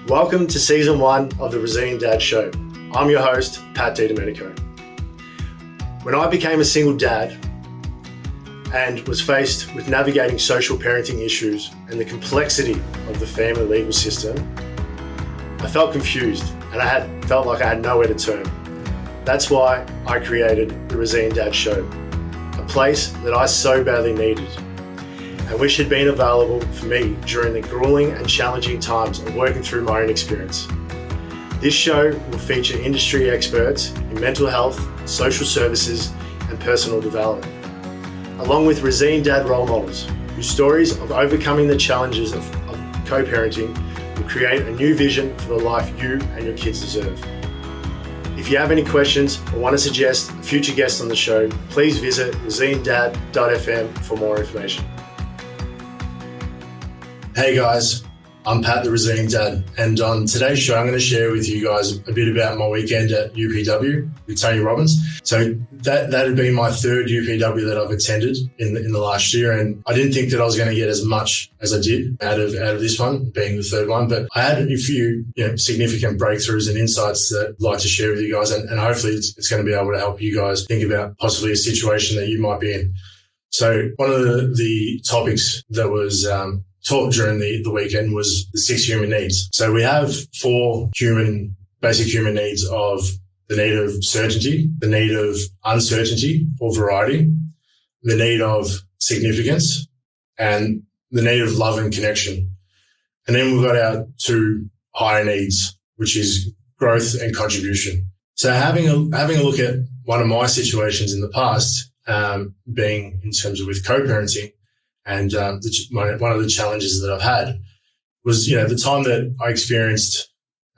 Welcome to Season 1 of the Resilient Dad Show. I'm your host, Pat DiDomenico. When I became a single dad and was faced with navigating social parenting issues and the complexity of the family legal system, I felt confused and I felt like I had nowhere to turn. That's why I created the Resilient Dad Show, a place that I so badly needed and wish had been available for me during the grueling and challenging times of working through my own experience. This show will feature industry experts in mental health, social services, and personal development, along with resilient dad role models whose stories of overcoming the challenges of co-parenting will create a new vision for the life you and your kids deserve. If you have any questions or want to suggest a future guest on the show, please visit resilientdad.fm for more information. Hey guys, I'm Pat the Resilient Dad, and on today's show I'm going to share with you guys a bit about my weekend at UPW with Tony Robbins. So that had been my third UPW that I've attended in the last year, and I didn't think that I was going to get as much as I did out of this one, being the third one. But I had a few significant breakthroughs and insights that I'd like to share with you guys, and hopefully it's going to be able to help you guys think about possibly a situation that you might be in. So one of the topics that was taught during the weekend was the 6 human needs. So we have 4 basic human needs of the need of certainty, the need of uncertainty or variety, the need of significance, and the need of love and connection. And then we've got our 2 higher needs, which is growth and contribution. So having a look at one of my situations in the past, being in terms of with co-parenting, and one of the challenges that I've had was, the time that I experienced,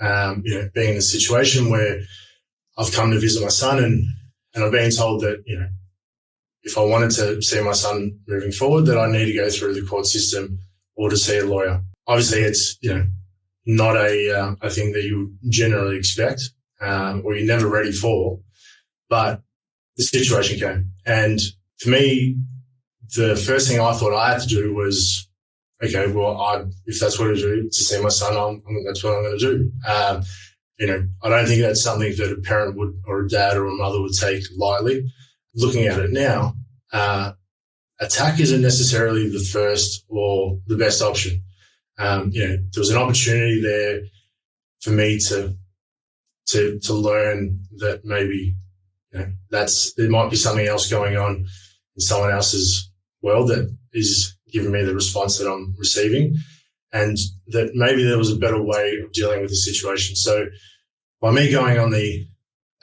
being in a situation where I've come to visit my son and I've been told that, if I wanted to see my son moving forward, that I need to go through the court system or to see a lawyer. Obviously, it's, not a thing that you generally expect, or you're never ready for, but the situation came. And for me, the first thing I thought I had to do was, okay, well, if that's what I do to see my son, that's what I'm going to do. I don't think that's something that a parent would, or a dad or a mother would take lightly. Looking at it now, attack isn't necessarily the first or the best option. There was an opportunity there for me to learn that maybe, there might be something else going on in someone else's world that is giving me the response that I'm receiving, and that maybe there was a better way of dealing with the situation. So by me going on the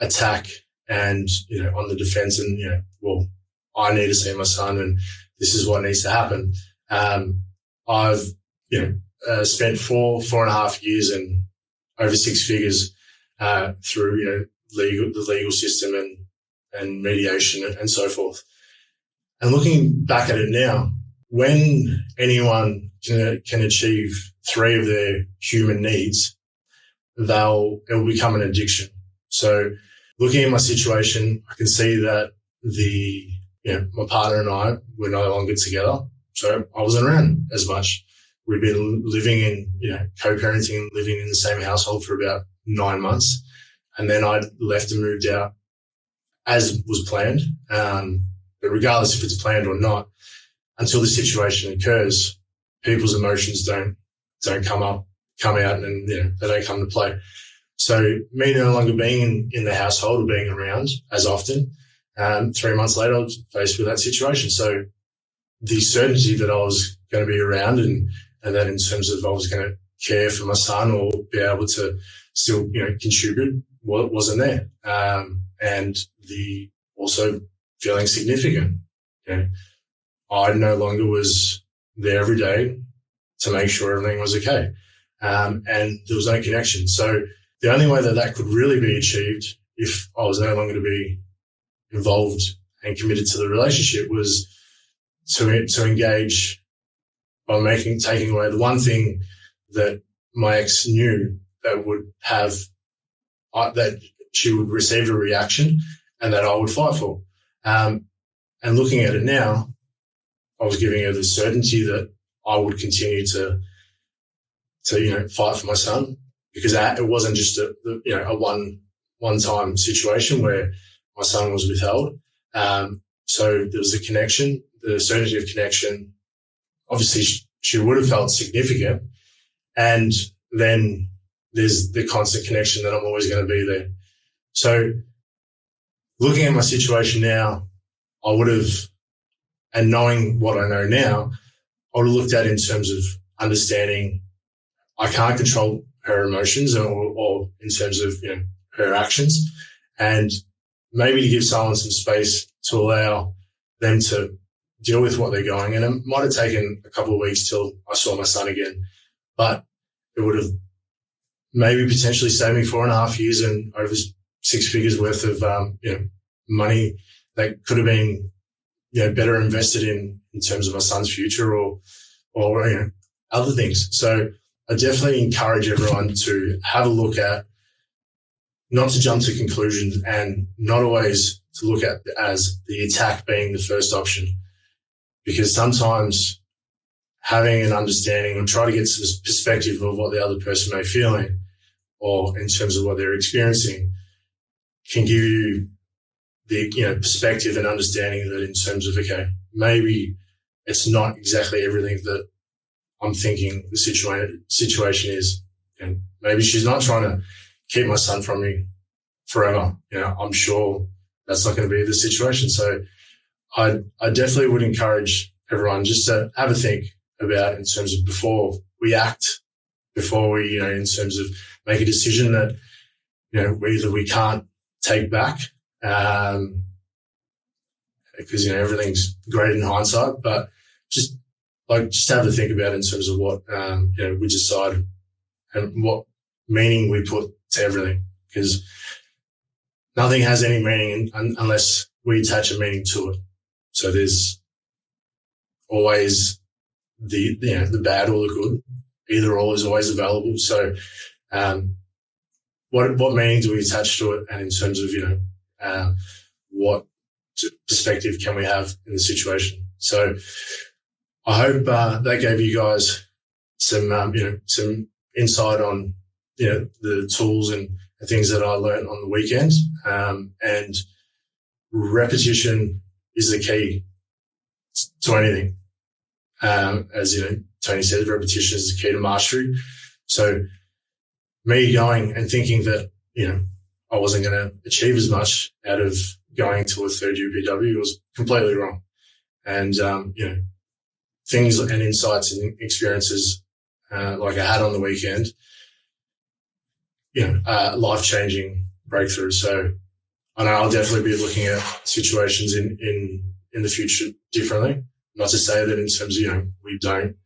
attack and, on the defense and, I need to see my son and this is what needs to happen. I've, spent 4.5 years and over 6 figures, through, the legal system and mediation and so forth. And looking back at it now, when anyone can achieve 3 of their human needs, it will become an addiction. So looking at my situation, I can see that my partner and I were no longer together. So I wasn't around as much. We'd been living in, co-parenting and living in the same household for about 9 months. And then I left and moved out as was planned. But regardless if it's planned or not, until the situation occurs, people's emotions don't come out and, they don't come to play. So me no longer being in the household or being around as often, 3 months later, I was faced with that situation. So the certainty that I was going to be around and that in terms of I was going to care for my son or be able to still, contribute wasn't there. And the also feeling significant. I no longer was there every day to make sure everything was okay. And there was no connection. So the only way that could really be achieved if I was no longer to be involved and committed to the relationship was to engage by taking away the one thing that my ex knew that would have, that she would receive a reaction and that I would fight for. And looking at it now, I was giving her the certainty that I would continue to fight for my son because it wasn't just a one-time situation where my son was withheld. So there was a connection, the certainty of connection. Obviously, she would have felt significant. And then there's the constant connection that I'm always going to be there. So looking at my situation now, I would have, and knowing what I know now, I would have looked at it in terms of understanding I can't control her emotions or in terms of her actions, and maybe to give someone some space to allow them to deal with what they're going. And it might have taken a couple of weeks till I saw my son again, but it would have maybe potentially saved me 4.5 years and over 6 figures worth of money that could have been better invested in terms of my son's future or other things. So I definitely encourage everyone to have a look at, not to jump to conclusions and not always to look at as the attack being the first option, because sometimes having an understanding or try to get some perspective of what the other person may be feeling or in terms of what they're experiencing can give you the perspective and understanding that in terms of, okay, maybe it's not exactly everything that I'm thinking the situation is. And maybe she's not trying to keep my son from me forever. I'm sure that's not going to be the situation. So I definitely would encourage everyone just to have a think about in terms of before we act, before we, in terms of make a decision that, either we can't take back, because, everything's great in hindsight, but just have to think about in terms of what, we decide and what meaning we put to everything, because nothing has any meaning unless we attach a meaning to it. So there's always the bad or the good. Either or is always available. So what meaning do we attach to it? And in terms of, what perspective can we have in the situation? So I hope that gave you guys some insight on, the tools and things that I learned on the weekend. And repetition is the key to anything. As Tony said, repetition is the key to mastery. So me going and thinking that, I wasn't going to achieve as much out of going to a third UPW was completely wrong. And, things and insights and experiences, like I had on the weekend, life-changing breakthroughs. So I know I'll definitely be looking at situations in the future differently. Not to say that in terms of, we don't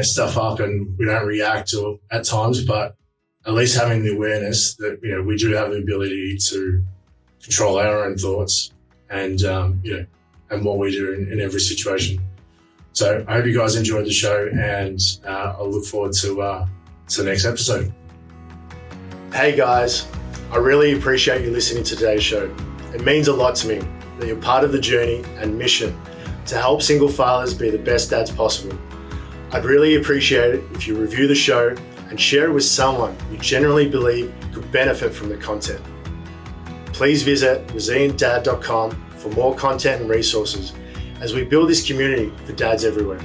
stuff up and we don't react or at times, but at least having the awareness that, we do have the ability to control our own thoughts and, and what we do in every situation. So I hope you guys enjoyed the show, and I'll look forward to the next episode. Hey guys, I really appreciate you listening to today's show. It means a lot to me that you're part of the journey and mission to help single fathers be the best dads possible. I'd really appreciate it if you review the show and share it with someone you genuinely believe could benefit from the content. Please visit resilientdad.com for more content and resources as we build this community for dads everywhere.